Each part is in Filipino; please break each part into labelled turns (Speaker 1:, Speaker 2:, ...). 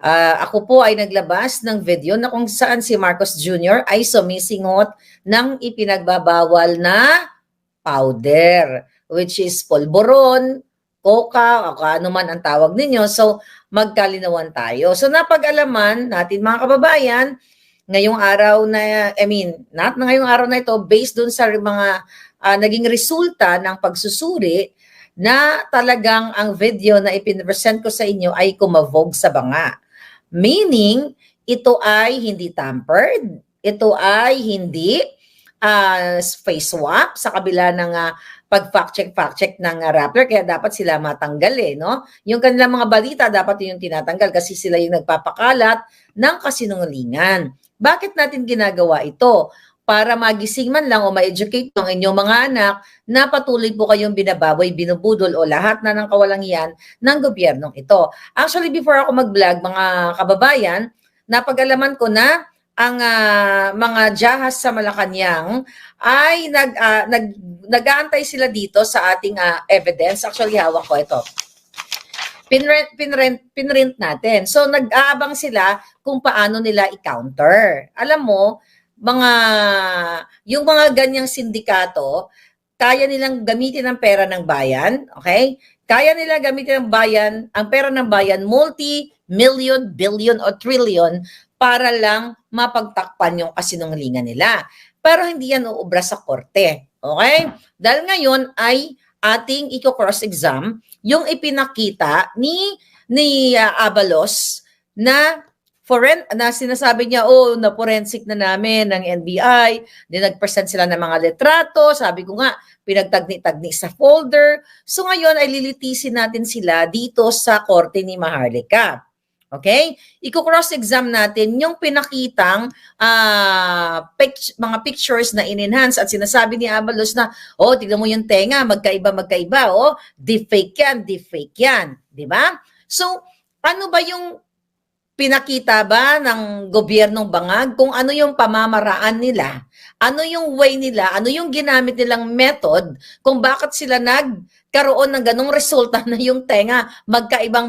Speaker 1: Ako po ay naglabas ng video na kung saan si Marcos Jr. ay sumisingot ng ipinagbabawal na powder, which is polvoron, coca, o ano man ang tawag ninyo. So, magkalinawan tayo. So, napag-alaman natin mga kababayan, ngayong araw na, not na ngayong araw na ito, based dun sa mga naging resulta ng pagsusuri, na talagang ang video na ipinresent ko sa inyo ay kumavog sa banga. Meaning, ito ay hindi tampered, ito ay hindi face swap sa kabila ng pag-fact check ng Rappler, kaya dapat sila matanggal no? Yung kanilang mga balita, dapat yung tinatanggal kasi sila yung nagpapakalat ng kasinungalingan. Bakit natin ginagawa ito? Para magising man lang o ma-educate ang inyong mga anak na patuloy po kayong binababoy, binubudol o lahat na ng kawalangian ng gobyernong ito. Actually, before ako mag-vlog, mga kababayan, napag-alaman ko na ang mga jahas sa Malacanang ay nag-aantay sila dito sa ating evidence. Actually, hawak ko ito. Pinrint natin. So, nag-aabang sila kung paano nila i-counter. Alam mo, yung mga ganyang sindikato, kaya nilang gamitin ang pera ng bayan, okay? Kaya nila gamitin ang pera ng bayan, multi-million, billion o trillion para lang mapagtakpan yung kasinungalingan nila. Pero hindi yan uubra sa korte, okay? Dahil ngayon ay ating i-cross-exam yung ipinakita ni Abalos na sinasabi niya, na forensic na namin ng NBI, nag-present sila ng mga litrato, sabi ko nga, pinagtagni-tagni sa folder. So ngayon ay lilitisin natin sila dito sa korte ni Maharlika. Okay? Iko-cross-exam natin yung pinakitang mga pictures na in-enhance at sinasabi ni Abalos na, tignan mo yung tenga, magkaiba, deepfake yan. Diba? So, ano ba yung pinakita ba ng gobyernong Bangag kung ano yung pamamaraan nila, ano yung way nila, ano yung ginamit nilang method kung bakit sila nagkaroon ng ganong resulta na yung tenga, magkaiba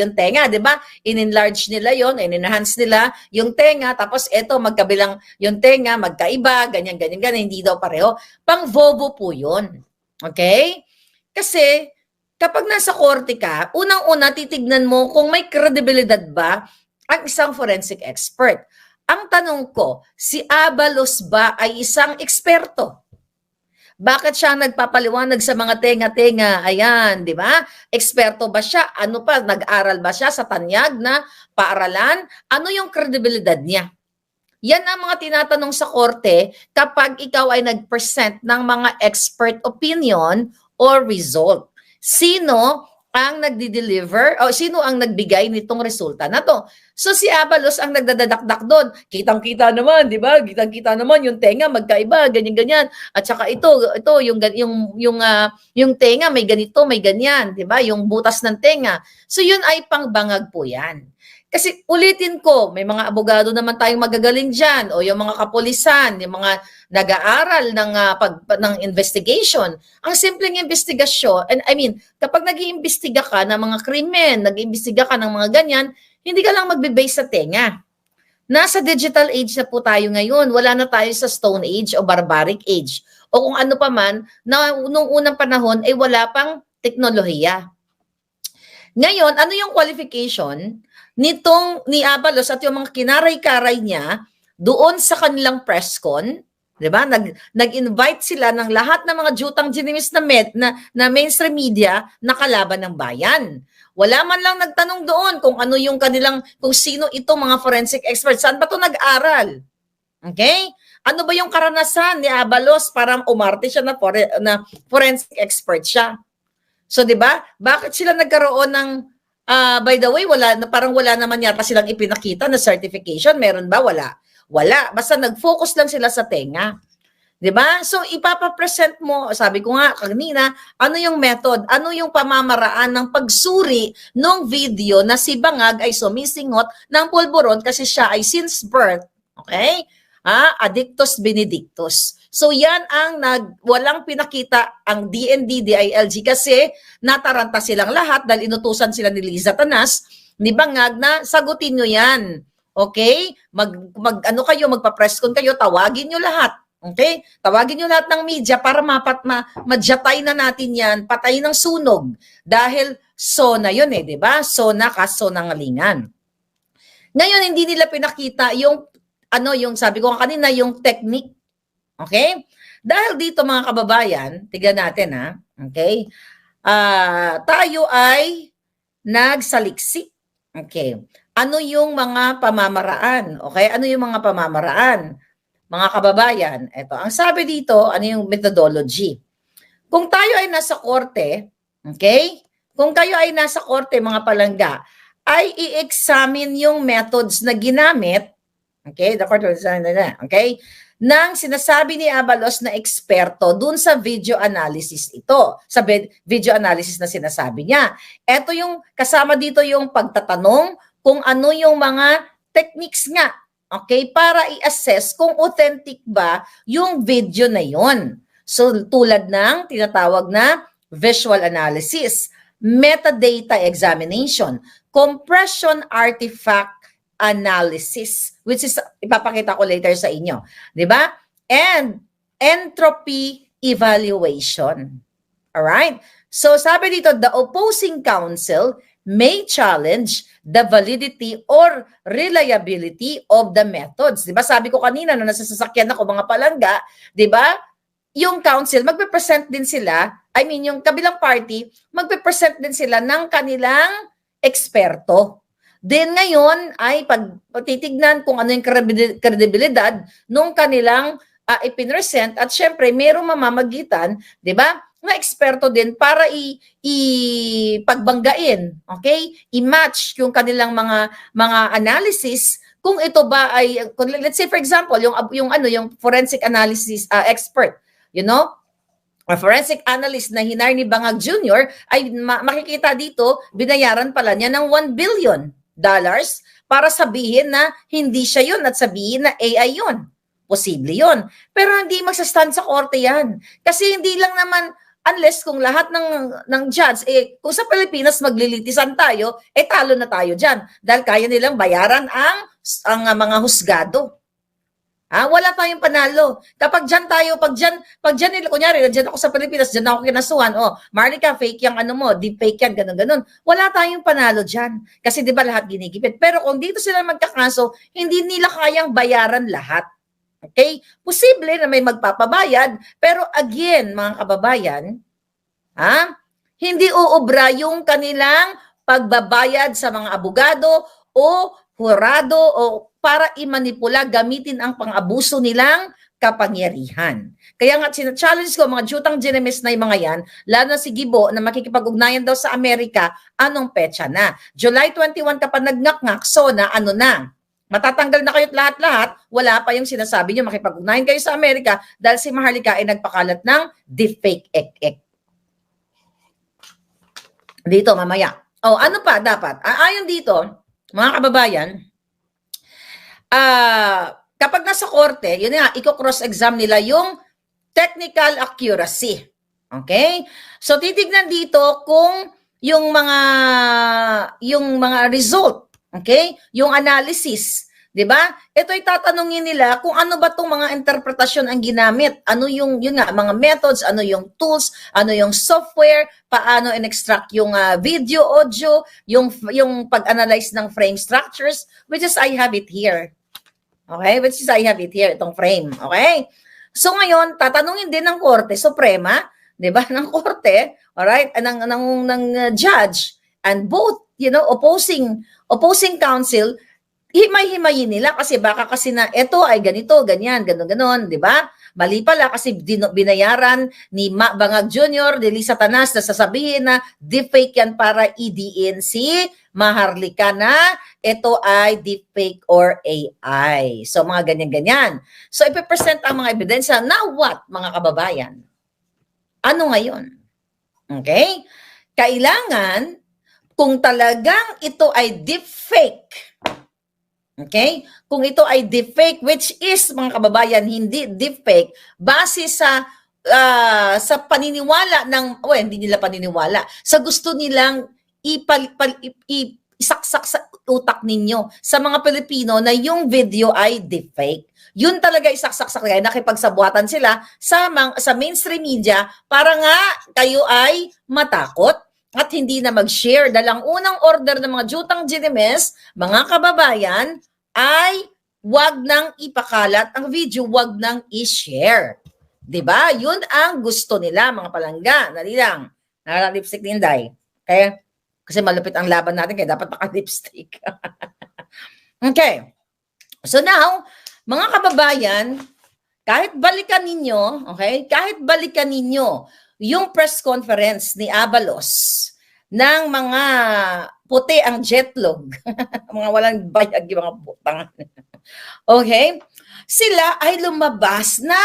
Speaker 1: yung tenga, di ba? In-enlarge nila yon, in-enhance nila yung tenga, tapos eto magkabilang yung tenga, magkaiba, ganyan, hindi daw pareho. Pang-bobo po yun. Okay? Kasi kapag nasa korte ka, unang-una titignan mo kung may kredibilidad ba ang isang forensic expert. Ang tanong ko, si Abalos ba ay isang eksperto? Bakit siya nagpapaliwanag sa mga tenga-tenga? Ayan, di ba? Eksperto ba siya? Ano pa? Nag-aral ba siya sa tanyag na paaralan? Ano yung kredibilidad niya? Yan ang mga tinatanong sa korte kapag ikaw ay nag-present ng mga expert opinion or result. Sino ang nagdi-deliver o sino ang nagbigay nitong resulta na to? So si Abalos ang nagdadadakdak doon. Kitang-kita naman, di ba? Kitang-kita naman yung tenga magkaiba, ganyan-ganyan. At saka ito yung tenga may ganito, may ganyan, di ba? Yung butas ng tenga. So yun ay pangbangag po yan. Kasi ulitin ko, may mga abogado naman tayong magagaling dyan o yung mga kapulisan, yung mga nag-aaral ng investigation. Ang simpleng investigasyon, kapag nag-iimbestiga ka ng mga krimen, nag-iimbestiga ka ng mga ganyan, hindi ka lang magbe-base sa tenga. Nasa digital age na po tayo ngayon, wala na tayo sa Stone Age o Barbaric Age. O kung ano pa man, na nung unang panahon ay wala pang teknolohiya. Ngayon, ano yung qualification ni Abalos at yung mga kinaray-karay niya doon sa kanilang press con, 'di ba? Nag-invite sila ng lahat ng mga jutang ginimis na mainstream media na kalaban ng bayan. Wala man lang nagtanong doon kung ano yung kung sino itong mga forensic experts, saan ba 'to nag-aral? Okay? Ano ba yung karanasan ni Abalos para umarte siya na forensic expert siya? So 'di ba? Bakit sila nagkaroon ng by the way, parang wala naman yata silang ipinakita na certification. Meron ba? Wala. Basta nag-focus lang sila sa tenga. 'Di ba? So ipapapresent mo, sabi ko nga kanina, ano yung method, ano yung pamamaraan ng pagsuri ng video na si Bangag ay sumisingot ng pulburon kasi siya ay since birth, okay? Addictus benedictus. So yan ang walang pinakita ang DND, DILG kasi nataranta silang lahat dahil inutusan sila ni Liza Tanas ni Bangag na sagutin nyo yan. Okay? Ano kayo, magpa-press con kayo, tawagin nyo lahat. Okay? Tawagin nyo lahat ng media para madyatay na natin yan, patay ng sunog. Dahil SONA yun di ba? SONA, kaso ng ngalingan. Ngayon, hindi nila pinakita yung, yung sabi ko kanina, yung technique. Okay? Dahil dito mga kababayan, tignan natin okay? Tayo ay nagsaliksik. Okay. Ano yung mga pamamaraan? Okay? Ano yung mga pamamaraan? Mga kababayan, ito. Ang sabi dito, ano yung methodology? Kung tayo ay nasa korte, okay? Kung kayo ay nasa korte, mga palangga, ay i-examine yung methods na ginamit, okay? The court will okay? Nang sinasabi ni Abalos na eksperto dun sa video analysis ito, sa video analysis na sinasabi niya. Ito yung kasama dito yung pagtatanong kung ano yung mga techniques nga, okay, para i-assess kung authentic ba yung video na yon. So tulad ng tinatawag na visual analysis, metadata examination, compression artifact analysis, which is ipapakita ko later sa inyo, di ba? And entropy evaluation. All right? So sabi dito, the opposing counsel may challenge the validity or reliability of the methods. Di ba? Sabi ko kanina na nasa sasakyan ako mga palangga, di ba? Yung counsel, magpe-present din sila, yung kabilang party, magpe-present din sila ng kanilang eksperto. Then ngayon ay pagtitignan kung ano yung kredibilidad nung kanilang ipinresent at syempre mayroong mamamagitan, 'di ba? Na eksperto din para ipagbanggain, okay? I-match yung kanilang mga analysis kung ito ba ay let's say for example yung forensic analysis expert, a forensic analyst na hinar ni Bangag Jr. ay makikita dito binayaran pala niya ng $1 billion para sabihin na hindi siya yun at sabihin na AI yun. Posible yun. Pero hindi magsastand sa korte yan. Kasi hindi lang naman, unless kung lahat ng judge, kung sa Pilipinas maglilitisan tayo, talo na tayo dyan. Dahil kaya nilang bayaran ang mga husgado. Wala tayong panalo. Kapag dyan tayo, pag dyan, kunyari, dyan ako sa Pilipinas, dyan ako kinasuhan, Marlica, fake yung deep fake yan, ganun. Wala tayong panalo dyan. Kasi di ba lahat ginigipit. Pero kung dito sila magkakaso, hindi nila kayang bayaran lahat. Okay? Posible na may magpapabayad, pero again, mga kababayan, hindi uubra yung kanilang pagbabayad sa mga abogado o hurado o para imanipula, gamitin ang pang-abuso nilang kapangyarihan. Kaya nga, challenge ko, mga jutang ginemis na yung mga yan, lalo na si Gibo na makikipag-ugnayan daw sa Amerika, anong petsa na? July 21 ka pa nagnakngak, so ano na? Matatanggal na kayo't lahat-lahat, wala pa yung sinasabi nyo, makipag-ugnayan kayo sa Amerika dahil si Maharlika ay nagpakalat ng deepfake ek-ek. Dito, mamaya. Ano pa dapat? Ayon dito, mga kababayan, kapag nasa korte, yun nga, i-cross-exam nila yung technical accuracy. Okay? So, titignan dito kung yung mga result, okay? Yung analysis, di ba? Ito ay tatanungin nila kung ano ba itong mga interpretasyon ang ginamit. Ano yun nga, mga methods, ano yung tools, ano yung software, paano in-extract yung video, audio, yung pag-analyze ng frame structures, which is I have it here. Okay? Which is I have it here, itong frame. Okay? So ngayon, tatanungin din ng Korte Suprema, di ba, ng Korte, alright, ng judge, and both, opposing counsel, himay-himayin nila kasi baka kasi na ito ay ganito, ganyan, ganon, di ba? Mali pala kasi binayaran ni Bangag Jr., ni Lisa Tanas na sasabihin na deepfake yan para idiin si Maharlika na ito ay deepfake or AI. So mga ganyan-ganyan. So ipipresent ang mga ebidensya. Now what, mga kababayan? Ano ngayon? Okay? Kailangan, kung talagang ito ay deepfake, okay? Kung ito ay deepfake, which is, mga kababayan, hindi deepfake, base sa paniniwala ng, hindi nila paniniwala, sa gusto nilang isaksak sa utak ninyo sa mga Pilipino na yung video ay deepfake. Yun talaga isaksak sa kaya nakipagsabuatan sila sa mainstream media para nga kayo ay matakot at hindi na mag-share. Dalang unang order ng mga Jutang Ginimes, mga kababayan, ay wag nang ipakalat ang video, wag nang i-share. 'Di ba? Yun ang gusto nila, mga palangga. Dali lang. Naka-lipstick ni Inday. Okay? Kasi malupit ang laban natin kaya dapat naka-lipstick. Okay. So now, mga kababayan, kahit balikan ninyo, okay? Kahit balikan ninyo yung press conference ni Abalos ng mga puti ang jetlog, mga walang bayag yung mga putang. Okay? Sila ay lumabas na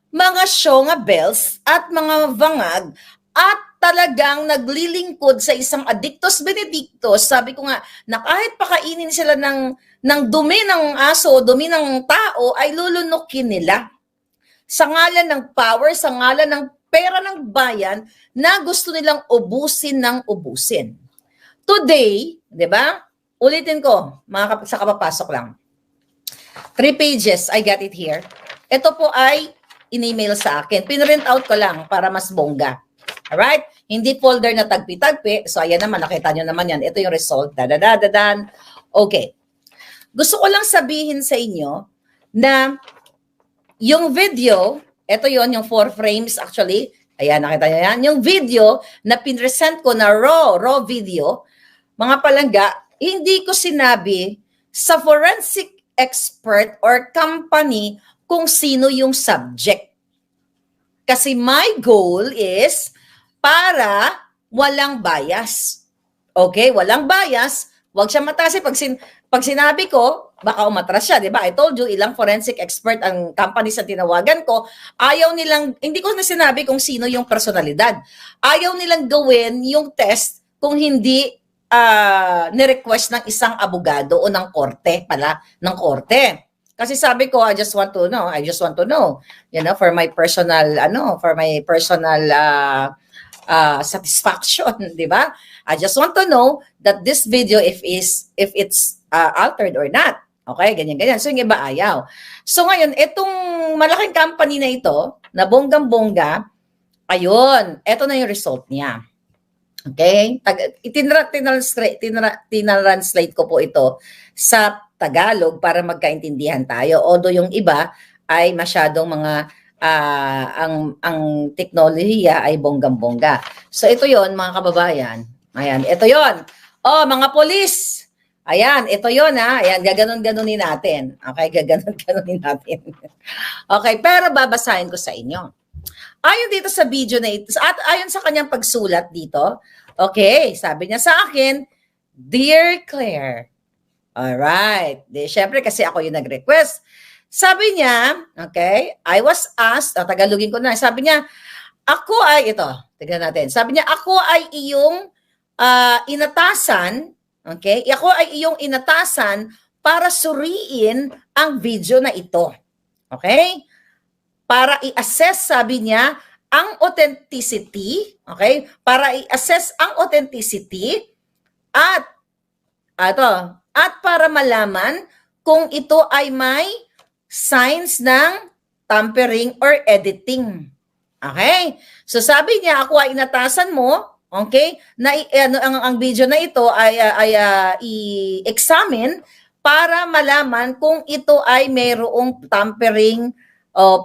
Speaker 1: mga syonga bells at mga vangag at talagang naglilingkod sa isang addictus benedictus. Sabi ko nga, na kahit pakainin sila ng dumi ng aso, dumi ng tao, ay lulunukin nila. Sa ngalan ng power, sa ngalan ng pera ng bayan, na gusto nilang ubusin ng ubusin. Today, di ba? Ulitin ko, sa kapapasok lang. 3 pages, I got it here. Ito po ay in-email sa akin. Pinrint out ko lang para mas bongga. Alright? Hindi folder na tagpi-tagpi. So, ayan naman, nakita nyo naman yan. Ito yung result. Dadadadadan. Okay. Gusto ko lang sabihin sa inyo na yung video, ito yon yung 4 frames actually. Ayan, nakita nyo yan. Yung video na pinresent ko na raw video, mga palangga, hindi ko sinabi sa forensic expert or company kung sino yung subject. Kasi my goal is para walang bias. Okay? Walang bias. Huwag siya matras. Pag sinabi ko, baka umatras siya. Diba? I told you, ilang forensic expert ang company sa tinawagan ko. Ayaw nilang, hindi ko na sinabi kung sino yung personalidad. Ayaw nilang gawin yung test kung hindi ni-request ng isang abogado o ng korte pala, ng korte. Kasi sabi ko, I just want to know, you know, for my personal satisfaction, di ba? I just want to know that this video if it's altered or not. Okay, ganyan. So yung iba ayaw. So ngayon, itong malaking company na ito, na bonggang-bongga, ayun, ito na yung result niya. Okay? Tinranslate ko po ito sa Tagalog para magkaintindihan tayo. Although yung iba ay masyadong mga ang teknolohiya ay bonggang-bongga. So ito yon mga kababayan. Ayan, ito yon. Oh, mga polis. Ayan, ito yon ha. Ayan, gaganon-ganonin natin. Okay, gaganon-ganonin natin. Okay, pero babasahin ko sa inyo. Ayon dito sa video na ito, at ayon sa kanyang pagsulat dito, okay, sabi niya sa akin, Dear Claire, alright, syempre kasi ako yung nag-request. Sabi niya, okay, I was asked, Tagalogin ko na, sabi niya, ako ay, ito, tignan natin, sabi niya, ako ay iyong inatasan, okay, ako ay iyong inatasan para suriin ang video na ito. Okay? Para i-assess, sabi niya, ang authenticity, okay? Para i-assess ang authenticity at para malaman kung ito ay may signs ng tampering or editing. Okay? So sabi niya, ako ay inatasan mo, okay? Na ang video na ito ay i-examine para malaman kung ito ay mayroong tampering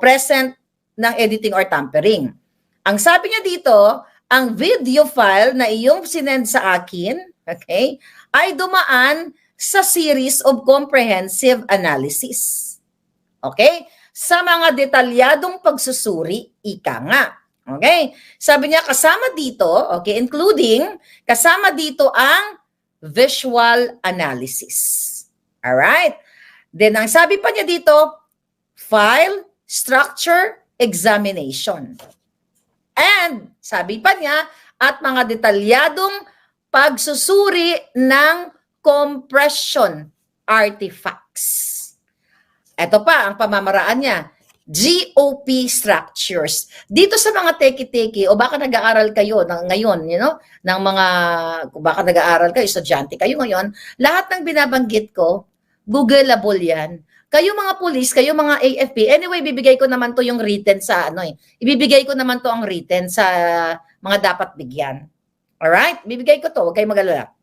Speaker 1: present ng editing or tampering. Ang sabi niya dito, ang video file na iyong sinend sa akin, okay, ay dumaan sa series of comprehensive analysis. Okay? Sa mga detalyadong pagsusuri, ika nga. Okay? Sabi niya, kasama dito, okay, kasama dito ang visual analysis. Alright? Then, ang sabi pa niya dito, file, structure, examination. And, sabi pa niya, at mga detalyadong pagsusuri ng compression artifacts. Ito pa ang pamamaraan niya. GOP structures. Dito sa mga teki-teki o baka nag-aaral kayo ngayon, ng mga, kung baka nag-aaral kayo, estudyante kayo ngayon, lahat ng binabanggit ko, Googleable yan. Kayo mga pulis, kayo mga AFP, anyway, bibigay ko naman to yung written sa ibibigay ko naman to ang written sa mga dapat bigyan. Alright? Bibigay ko to, huwag kayong mag-alala.